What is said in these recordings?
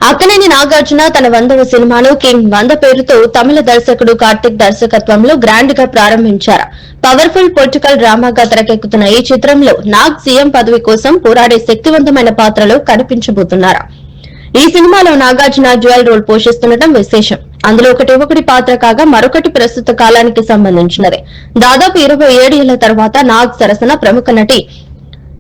అక్కినేని నాగార్జున తన 100వ సినిమాను కింగ్ 100 పేరుతో తమిళ దర్శకుడు కార్తిక్ దర్శకత్వంలో గ్రాండ్ గా ప్రారంభించారు. పవర్ఫుల్ పొలిటికల్ డ్రామాగా తెరకెక్కుతున్న ఈ చిత్రంలో నాగ్ సీఎం పదవి కోసం పోరాడే శక్తివంతమైన పాత్రలో కనిపించబోతున్నారు. ఈ సినిమాలో నాగార్జున డ్యూయల్ రోల్ పోషిస్తుండటం విశేషం. అందులో ఒకటి పాత్ర కాగా మరొకటి ప్రస్తుత కాలానికి సంబంధించినది. దాదాపు 27 ఏళ్ల తర్వాత నాగ్ సరసన ప్రముఖ నటి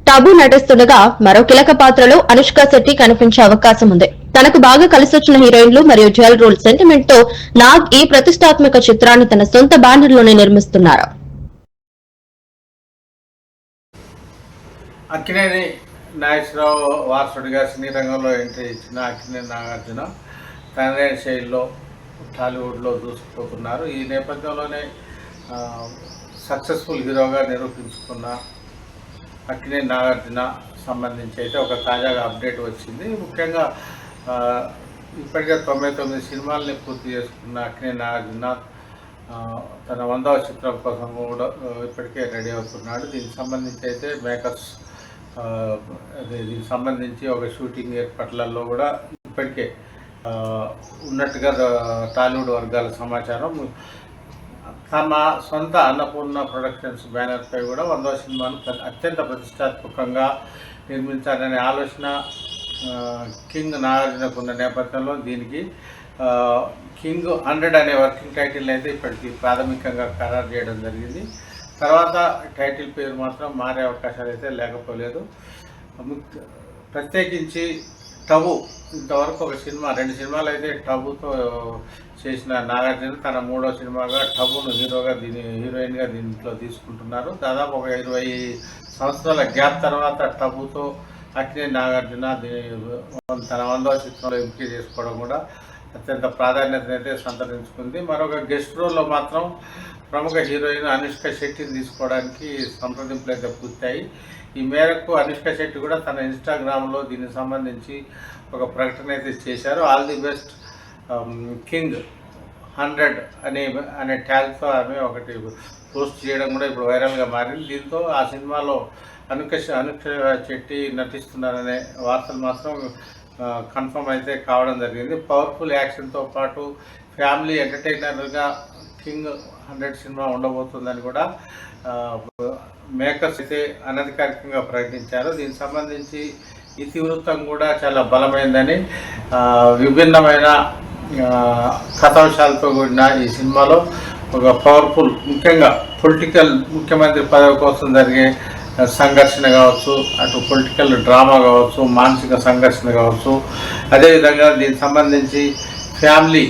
టబు నటిస్తుండగా మరో కీలక పాత్రలో అనుష్క శెట్టి కనిపించే అవకాశం ఉంది. తనకు బాగా కలిసొచ్చిన హీరోయిన్లు మరియు డ్యూయల్ రోల్ సెంటిమెంట్ తో నాగ్ ఈ ప్రతిష్టాత్మక చిత్రాన్ని తన సొంత బ్యానర్ లోనే నిర్మిస్తున్నారు. అక్కినేని నాగేశ్వరరావు వారసుడిగా సినీ రంగంలో ఎంట్రీ ఇచ్చిన అక్కినేని నాగార్జున తనదైన శైలిలో టాలీవుడ్లో దూసుకుపోతున్నారు. ఈ నేపథ్యంలోనే సక్సెస్ఫుల్ హీరోగా నిరూపించుకున్న అక్కినేని నాగార్జున సంబంధించి అయితే ఒక తాజాగా అప్డేట్ వచ్చింది. ముఖ్యంగా ఇప్పటికే 99 సినిమాలని పూర్తి చేసుకున్న అక్కినేని నాగార్జున తన 100వ చిత్రం కోసం కూడా ఇప్పటికే రెడీ అవుతున్నాడు. దీనికి సంబంధించి అయితే మేకర్స్ దీనికి సంబంధించి ఒక షూటింగ్ ఏర్పాట్లలో కూడా ఇప్పటికే ఉన్నట్టుగా టాలీవుడ్ వర్గాల సమాచారం. తమ సొంత అన్నపూర్ణ ప్రొడక్షన్స్ బ్యానర్పై కూడా 100వ సినిమాను అత్యంత ప్రతిష్టాత్మకంగా నిర్మించాలనే ఆలోచన కింగ్ నాగార్జునకు ఉన్న నేపథ్యంలో దీనికి కింగ్ 100 అనే వర్కింగ్ టైటిల్ అయితే ఇప్పటికీ ప్రాథమికంగా ఖరారు చేయడం జరిగింది. తర్వాత టైటిల్ పేరు మాత్రం మారే అవకాశాలు అయితే లేకపోలేదు. ప్రత్యేకించి టబు ఇంతవరకు ఒక సినిమా 2 సినిమాలు అయితే టబుతో చేసిన నాగార్జున తన 3వ సినిమాగా టబును హీరోయిన్గా దీంట్లో తీసుకుంటున్నారు. దాదాపు ఒక 20 సంవత్సరాల గ్యాప్ తర్వాత టబుతో అక్కినేని నాగార్జున తన 100వ చిత్రంలో ఎంపిక చేసుకోవడం కూడా అత్యంత ప్రాధాన్యతనైతే సంతరించుకుంది. మరొక గెస్ట్ రోల్లో మాత్రం ప్రముఖ హీరోయిన్ అనుష్క శెట్టిని తీసుకోవడానికి సంప్రదింపులు అయితే పూర్తయి. ఈ మేరకు అనుష్క శెట్టి కూడా తన ఇన్స్టాగ్రామ్లో దీనికి సంబంధించి ఒక ప్రకటన అయితే చేశారు. ఆల్ ది బెస్ట్ కింగ్ 100 అనే ట్యాగ్తో ఆమె ఒకటి పోస్ట్ చేయడం కూడా ఇప్పుడు వైరల్గా మారింది. దీంతో ఆ సినిమాలో అనుష్క శెట్టి నటిస్తున్నారనే వార్తలు మాత్రం కన్ఫర్మ్ అయితే కావడం జరిగింది. పవర్ఫుల్ యాక్షన్తో పాటు ఫ్యామిలీ ఎంటర్టైనర్గా కింగ్ 100 సినిమా ఉండబోతుందని కూడా మేకర్స్ అయితే అనధికారికంగా ప్రకటించారు. దీనికి సంబంధించి ఇతివృత్తం కూడా చాలా బలమైందని, విభిన్నమైన కథాంశాలతో కూడిన ఈ సినిమాలో ఒక పవర్ఫుల్ ముఖ్యంగా ముఖ్యమంత్రి పదవి కోసం జరిగే సంఘర్షణ కావచ్చు, అటు పొలిటికల్ డ్రామా కావచ్చు, మానసిక సంఘర్షణ కావచ్చు, అదేవిధంగా దీనికి సంబంధించి ఫ్యామిలీ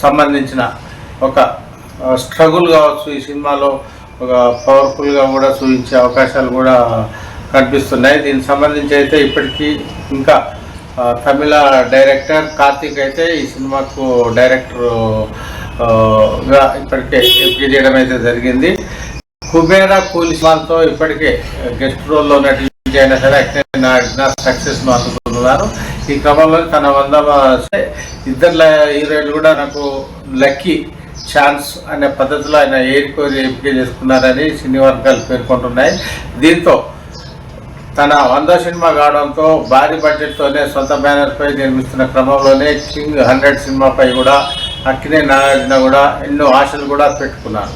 సంబంధించిన ఒక స్ట్రగుల్ కావచ్చు ఈ సినిమాలో ఒక పవర్ఫుల్గా కూడా చూపించే అవకాశాలు కూడా కనిపిస్తున్నాయి. దీనికి సంబంధించి అయితే ఇప్పటికీ ఇంకా తమిళ డైరెక్టర్ కార్తిక్ అయితే ఈ సినిమాకు డైరెక్టర్గా ఇప్పటికే ఎంపిక చేయడం అయితే జరిగింది. కుబేరా కూలి సినిమాలతో ఇప్పటికే గెస్ట్ రోల్లో నటించి అయినా సరే అక్కినేని నాగార్జున సక్సెస్ను అందుకుంటున్నారు. ఈ క్రమంలో తన 100వ ఇద్దరు హీరోయిన్లు కూడా నాకు లక్కీ ఛాన్స్ అనే పద్ధతిలో ఆయన ఏరికోరి ఎంపిక చేసుకున్నారని సినీ వర్గాలు పేర్కొంటున్నాయి. దీంతో తన 100వ సినిమా కావడంతో భారీ బడ్జెట్తోనే సొంత బ్యానర్పై నిర్మిస్తున్న క్రమంలోనే కింగ్ 100 సినిమాపై కూడా అక్కినేని నాగార్జున కూడా ఎన్నో ఆశలు కూడా పెట్టుకున్నారు.